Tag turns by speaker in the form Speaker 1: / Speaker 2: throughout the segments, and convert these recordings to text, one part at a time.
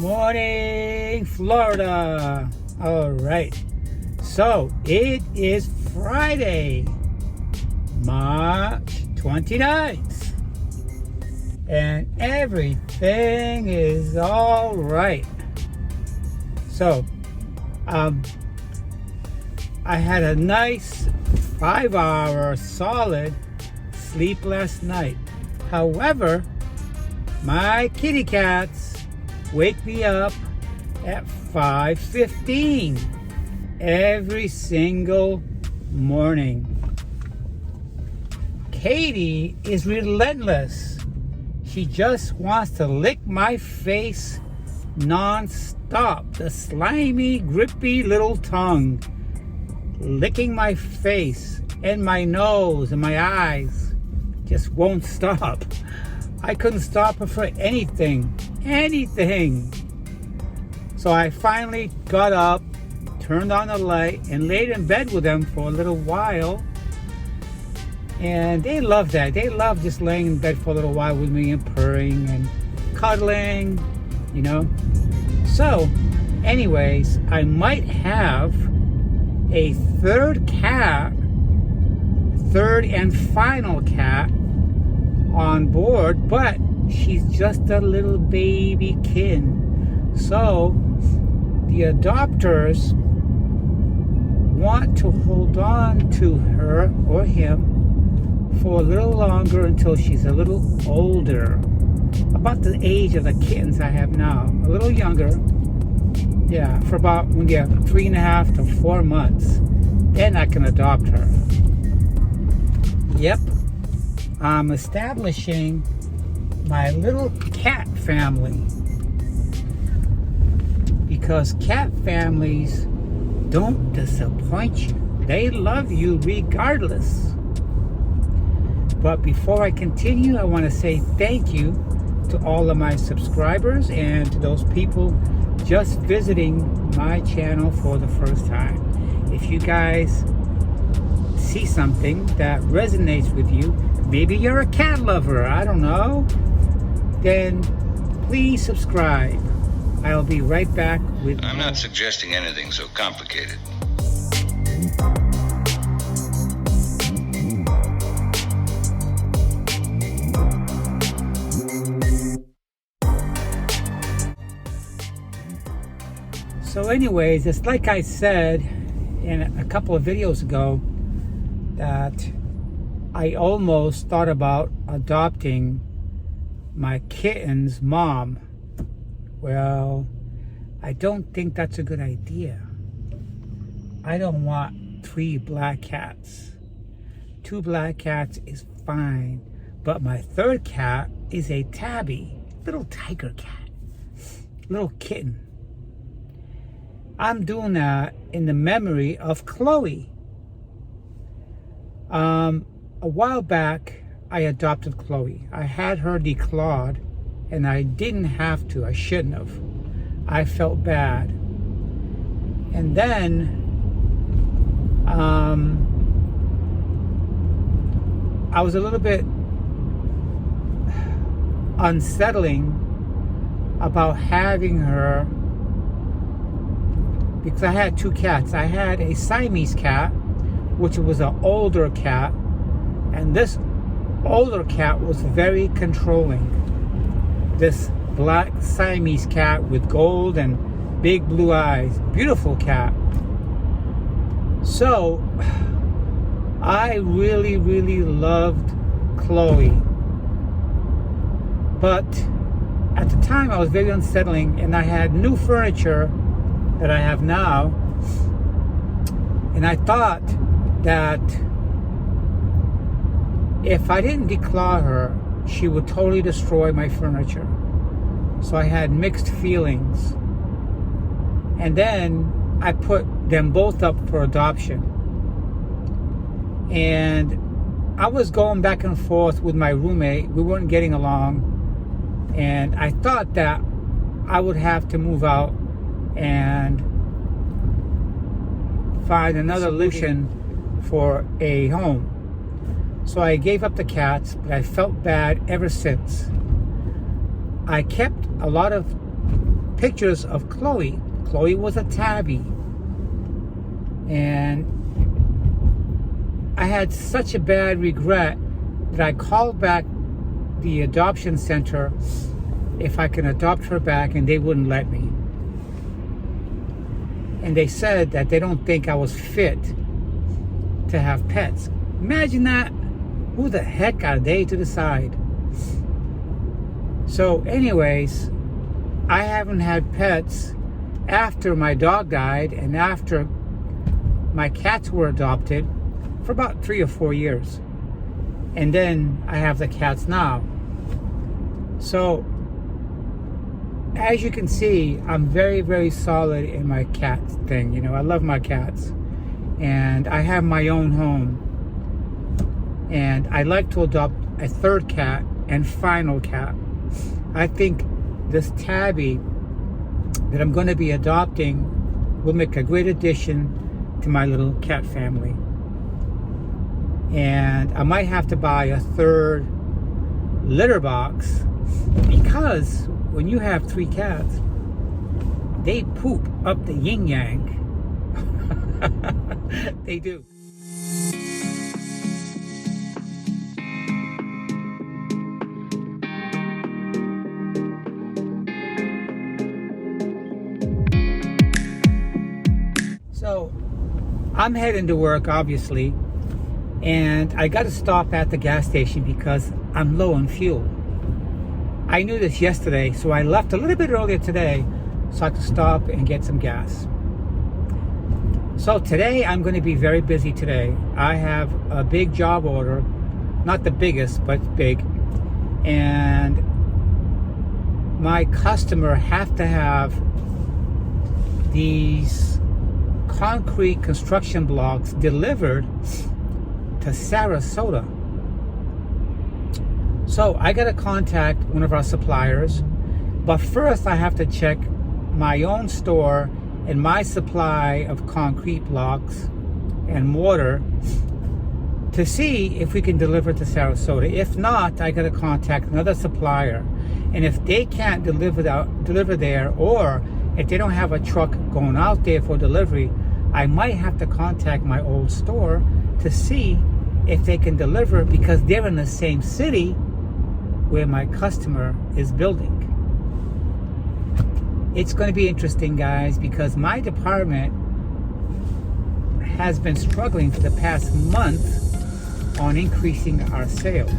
Speaker 1: morning, Florida. All right. So it is Friday, March 29th. And everything is all right. So, I had a nice 5-hour solid sleep last night. However, my kitty cats wake me up at 5:15 every single morning. Katie is relentless. She just wants to lick my face non-stop. The slimy, grippy little tongue licking my face and my nose and my eyes just won't stop. I couldn't stop her for anything. So I finally got up, turned on the light, and laid in bed with them for a little while. And they love that. They love just laying in bed for a little while with me and purring and cuddling, you know. So, anyways, I might have a third and final cat on board, but she's just a little baby kitten. So the adopters want to hold on to her or him for a little longer until she's a little older, about the age of the kittens I have now, a little younger. Yeah, for about when they're 3.5 to 4 months, then I can adopt her. Yep, I'm establishing my little cat family, because cat families don't disappoint you. They love you regardless. But before I continue, I want to say thank you to all of my subscribers and to those people just visiting my channel for the first time. If you guys see something that resonates with you, maybe you're a cat lover, I don't know, then please subscribe. I'll be right back with
Speaker 2: I'm not suggesting anything so complicated.
Speaker 1: So anyways, it's like I said in a couple of videos ago that I almost thought about adopting my kitten's mom. Well, I don't think that's a good idea. I don't want 3 black cats. 2 black cats is fine, but my third cat is a tabby, little tiger cat, little kitten. I'm doing that in the memory of Chloe. A while back, I adopted Chloe. I had her declawed, and I didn't have to. I shouldn't have. I felt bad. And then, I was a little bit unsettling about having her, because I had 2 cats. I had a Siamese cat, which was an older cat, and this older cat was very controlling. This black Siamese cat with gold and big blue eyes, beautiful cat. So I really loved Chloe, but at the time I was very unsettling, and I had new furniture that I have now, and I thought that if I didn't declaw her, she would totally destroy my furniture. So I had mixed feelings. And then I put them both up for adoption. And I was going back and forth with my roommate. We weren't getting along. And I thought that I would have to move out and find another solution for a home. So I gave up the cats, but I felt bad ever since. I kept a lot of pictures of Chloe. Chloe was a tabby. And I had such a bad regret that I called back the adoption center if I can adopt her back, and they wouldn't let me. And they said that they don't think I was fit to have pets. Imagine that. Who the heck are they to decide? So anyways, I haven't had pets after my dog died and after my cats were adopted for about 3 or 4 years. And then I have the cats now. So as you can see, I'm very, very solid in my cat thing. You know, I love my cats. And I have my own home. And I'd like to adopt a third cat and final cat. I think this tabby that I'm going to be adopting will make a great addition to my little cat family. And I might have to buy a third litter box, because when you have 3 cats, they poop up the yin yang. They do. So I'm heading to work, obviously, and I got to stop at the gas station because I'm low on fuel. I knew this yesterday, so I left a little bit earlier today so I could stop and get some gas. So today I'm going to be very busy today. I have a big job order, not the biggest, but big, and my customer have to have these concrete construction blocks delivered to Sarasota. So I got to contact one of our suppliers, but first I have to check my own store and my supply of concrete blocks and mortar to see if we can deliver to Sarasota. If not, I got to contact another supplier, and if they can't deliver there, or if they don't have a truck going out there for delivery, I might have to contact my old store to see if they can deliver, because they're in the same city where my customer is building. It's going to be interesting, guys, because my department has been struggling for the past month on increasing our sales.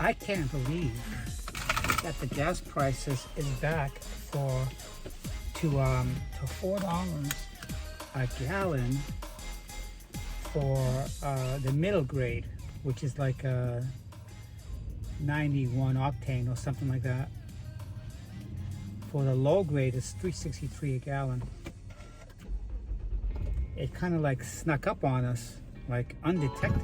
Speaker 1: I can't believe that the gas prices is back to $4 a gallon for the middle grade, which is like a 91 octane or something like that. For the low grade, it's $3.63 a gallon. It kind of like snuck up on us, like undetected.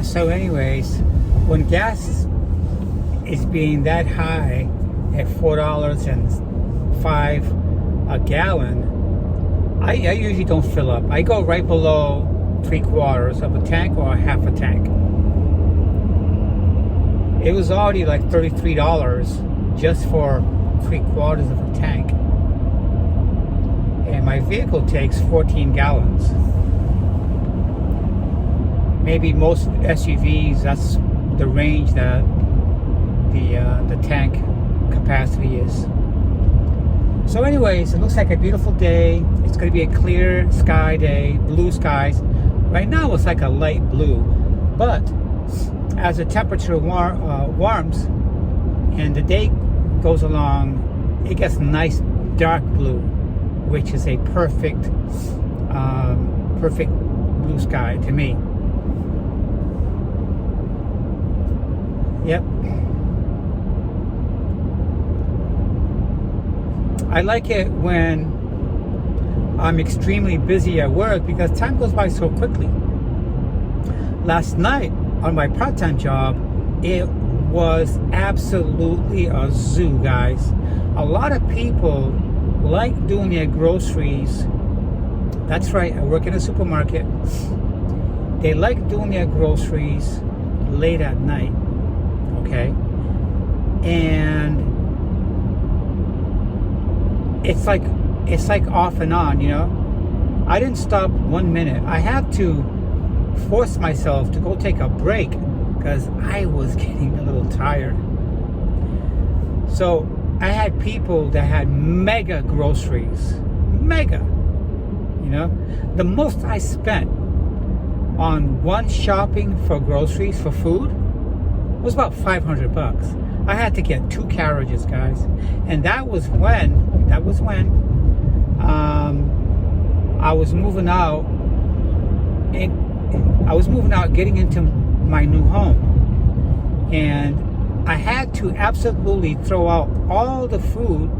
Speaker 1: So anyways, when gas is being that high at $4.05 a gallon, I usually don't fill up. I go right below 3/4 of a tank or a half a tank. It was already like $33 just for 3/4 of a tank. And my vehicle takes 14 gallons. Maybe most SUVs, that's the range that the tank capacity is. So anyways, it looks like a beautiful day. It's going to be a clear sky day, blue skies. Right now it's like a light blue, but as the temperature warms and the day goes along, it gets nice dark blue, which is a perfect blue sky to me. Yep. I like it when I'm extremely busy at work because time goes by so quickly. Last night on my part-time job, it was absolutely a zoo, guys. A lot of people like doing their groceries. That's right, I work in a supermarket. They like doing their groceries late at night, okay? And it's like off and on, you know? I didn't stop 1 minute. I had to force myself to go take a break because I was getting a little tired. So I had people that had mega groceries, mega, you know? The most I spent on one shopping for groceries, for food, was about $500. I had to get 2 carriages, guys. And that was when I was moving out, getting into my new home. And I had to absolutely throw out all the food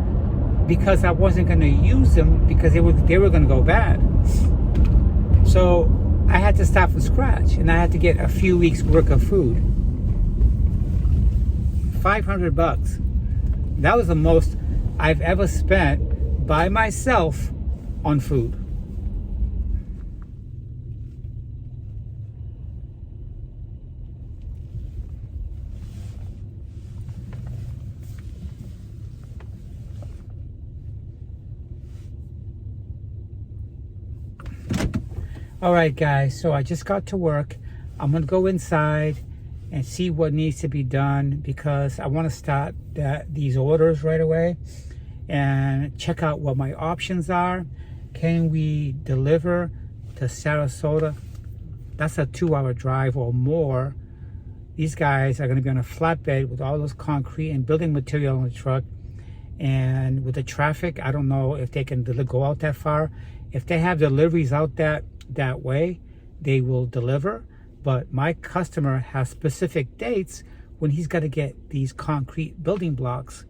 Speaker 1: because I wasn't going to use them because they were going to go bad. So I had to start from scratch, and I had to get a few weeks worth of food. $500. That was the most I've ever spent by myself on food. All right, guys, so I just got to work. I'm gonna go inside and see what needs to be done because I want to start these orders right away and check out what my options are. Can we deliver to Sarasota? That's a 2-hour drive or more. These guys are going to be on a flatbed with all those concrete and building material on the truck. And with the traffic, I don't know if they can go out that far. If they have deliveries out that way, they will deliver. But my customer has specific dates when he's got to get these concrete building blocks,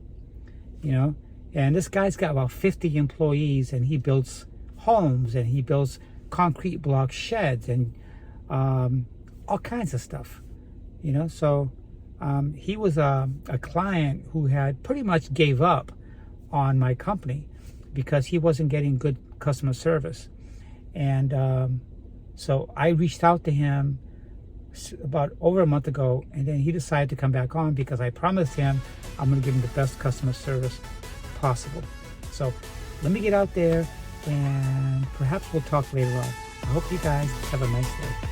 Speaker 1: you know. And this guy's got about 50 employees, and he builds homes, and he builds concrete block sheds, and all kinds of stuff, you know. So he was a client who had pretty much gave up on my company because he wasn't getting good customer service. And so I reached out to him about over a month ago, and then he decided to come back on because I promised him I'm going to give him the best customer service possible. So let me get out there and perhaps we'll talk later on. I hope you guys have a nice day.